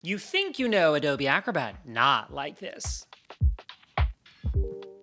You think you know Adobe Acrobat, not like this.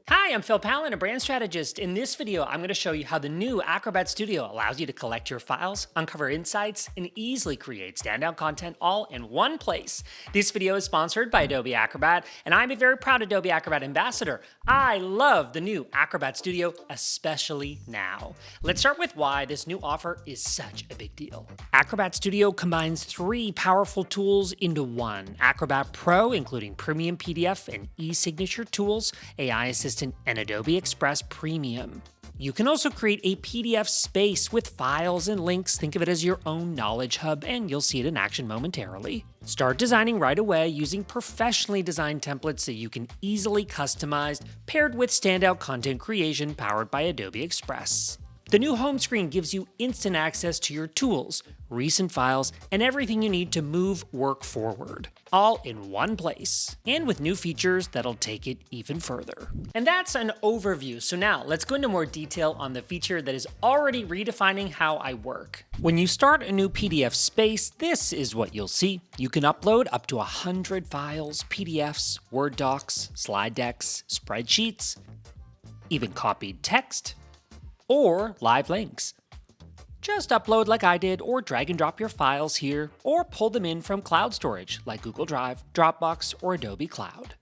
Hi, I'm Pallen, a brand strategist. In this video, I'm going to show you how the new Acrobat Studio allows you to collect your files, uncover insights, and easily create standout content all in one place. This video is sponsored by Adobe Acrobat, and I'm a very proud Adobe Acrobat ambassador. I love the new Acrobat Studio, especially now. Let's start with why this new offer is such a big deal. Acrobat Studio combines three powerful tools into one: Acrobat Pro, including premium PDF and e-signature tools, AI Assistant, and Adobe Express Premium. You can also create a PDF space with files and links. Think of it as your own knowledge hub, and you'll see it in action momentarily. Start designing right away using professionally designed templates that you can easily customize, paired with standout content creation powered by Adobe Express. The new home screen gives you instant access to your tools, recent files, and everything you need to move work forward, all in one place, and with new features that'll take it even further. And that's an overview, so now let's go into more detail on the feature that is already redefining how I work. When you start a new PDF space, this is what you'll see. You can upload up to 100 files, PDFs, Word docs, slide decks, spreadsheets, even copied text, or live links. Just upload like I did, or drag and drop your files here, or pull them in from cloud storage like Google Drive, Dropbox, or Adobe Cloud.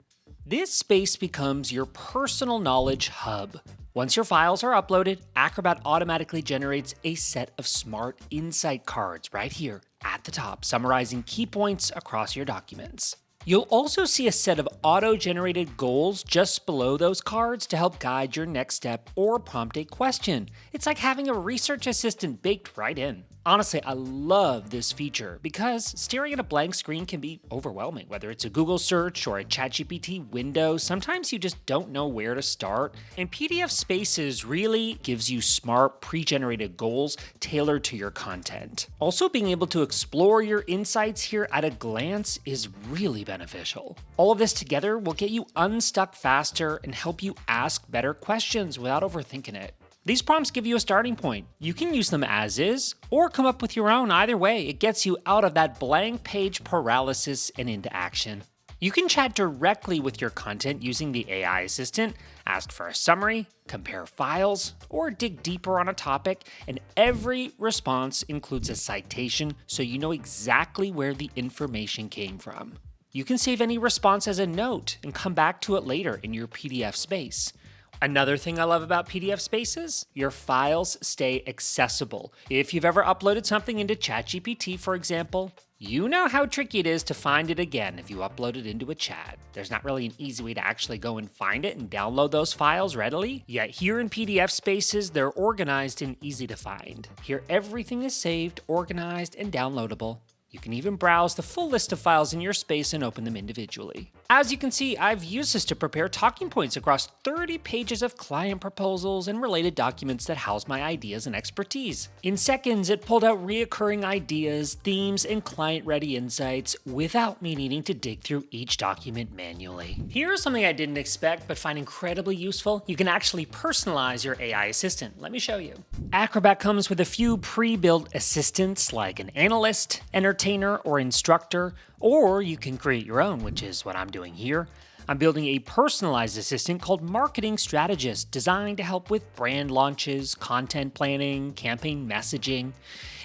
This space becomes your personal knowledge hub. Once your files are uploaded, Acrobat automatically generates a set of smart insight cards right here at the top, summarizing key points across your documents. You'll also see a set of auto-generated goals just below those cards to help guide your next step or prompt a question. It's like having a research assistant baked right in. Honestly, I love this feature because staring at a blank screen can be overwhelming. Whether it's a Google search or a ChatGPT window, sometimes you just don't know where to start. And PDF Spaces really gives you smart, pre-generated goals tailored to your content. Also, being able to explore your insights here at a glance is really beneficial. All of this together will get you unstuck faster and help you ask better questions without overthinking it. These prompts give you a starting point. You can use them as is, or come up with your own. Either way, it gets you out of that blank page paralysis and into action. You can chat directly with your content using the AI assistant, ask for a summary, compare files, or dig deeper on a topic, and every response includes a citation so you know exactly where the information came from. You can save any response as a note and come back to it later in your PDF space. Another thing I love about PDF Spaces, your files stay accessible. If you've ever uploaded something into ChatGPT, for example, you know how tricky it is to find it again if you upload it into a chat. There's not really an easy way to actually go and find it and download those files readily. Yet here in PDF Spaces, they're organized and easy to find. Here everything is saved, organized, and downloadable. You can even browse the full list of files in your space and open them individually. As you can see, I've used this to prepare talking points across 30 pages of client proposals and related documents that house my ideas and expertise. In seconds, it pulled out reoccurring ideas, themes, and client-ready insights without me needing to dig through each document manually. Here's something I didn't expect but find incredibly useful. You can actually personalize your AI assistant. Let me show you. Acrobat comes with a few pre-built assistants like an analyst, entertainer, or instructor, or you can create your own, which is what I'm doing here. I'm building a personalized assistant called Marketing Strategist, designed to help with brand launches, content planning, campaign messaging.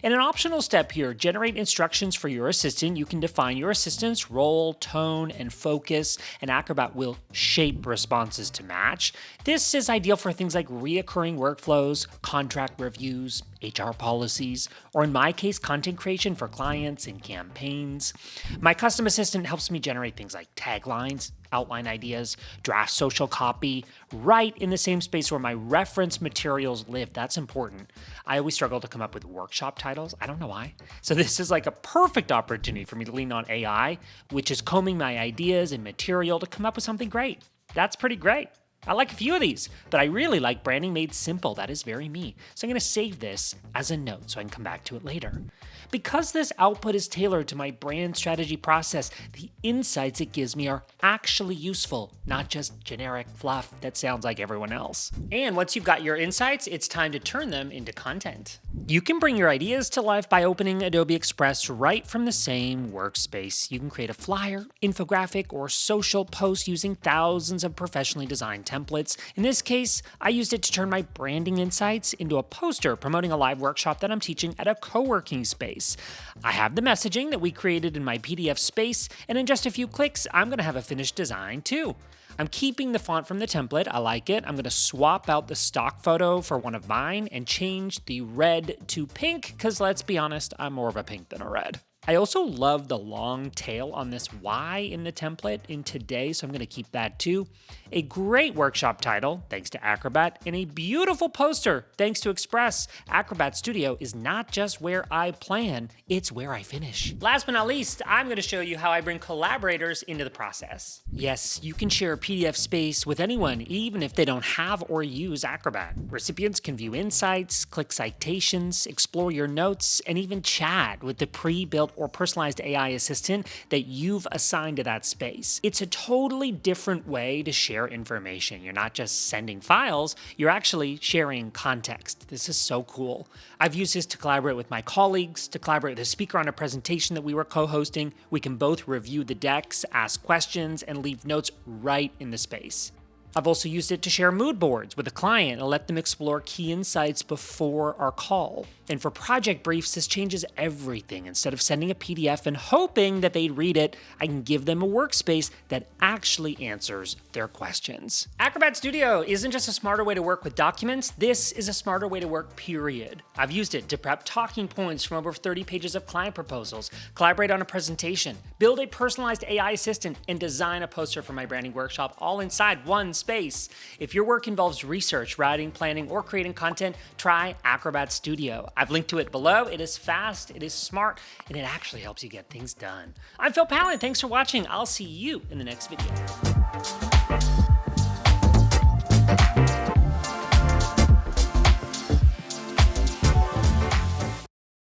And an optional step here, generate instructions for your assistant. You can define your assistant's role, tone, and focus, and Acrobat will shape responses to match. This is ideal for things like reoccurring workflows, contract reviews, HR policies, or in my case, content creation for clients and campaigns. My custom assistant helps me generate things like taglines, outline ideas, draft social copy, right in the same space where my reference materials live. That's important. I always struggle to come up with workshop titles. I don't know why. So this is like a perfect opportunity for me to lean on AI, which is combing my ideas and material to come up with something great. That's pretty great. I like a few of these, but I really like branding made simple. That is very me. So I'm going to save this as a note so I can come back to it later. Because this output is tailored to my brand strategy process, the insights it gives me are actually useful, not just generic fluff that sounds like everyone else. And once you've got your insights, it's time to turn them into content. You can bring your ideas to life by opening Adobe Express right from the same workspace. You can create a flyer, infographic, or social post using thousands of professionally designed templates. In this case, I used it to turn my branding insights into a poster promoting a live workshop that I'm teaching at a co-working space. I have the messaging that we created in my PDF space, and in just a few clicks, I'm going to have a finished design too. I'm keeping the font from the template. I like it. I'm going to swap out the stock photo for one of mine and change the red to pink because let's be honest, I'm more of a pink than a red. I also love the long tail on this Y in the template in today, so I'm going to keep that too. A great workshop title, thanks to Acrobat, and a beautiful poster, thanks to Express. Acrobat Studio is not just where I plan, it's where I finish. Last but not least, I'm going to show you how I bring collaborators into the process. Yes, you can share a PDF space with anyone, even if they don't have or use Acrobat. Recipients can view insights, click citations, explore your notes, and even chat with the pre-built or personalized AI assistant that you've assigned to that space. It's a totally different way to share information. You're not just sending files, you're actually sharing context. This is so cool. I've used this to collaborate with my colleagues, to collaborate with a speaker on a presentation that we were co-hosting. We can both review the decks, ask questions, and leave notes right in the space. I've also used it to share mood boards with a client and let them explore key insights before our call. And for project briefs, this changes everything. Instead of sending a PDF and hoping that they'd read it, I can give them a workspace that actually answers their questions. Acrobat Studio isn't just a smarter way to work with documents, this is a smarter way to work, period. I've used it to prep talking points from over 30 pages of client proposals, collaborate on a presentation, build a personalized AI assistant, and design a poster for my branding workshop all inside one space. If your work involves research, writing, planning, or creating content, try Acrobat Studio. I've linked to it below. It is fast, it is smart, and it actually helps you get things done. I'm Pallen. Thanks for watching. I'll see you in the next video.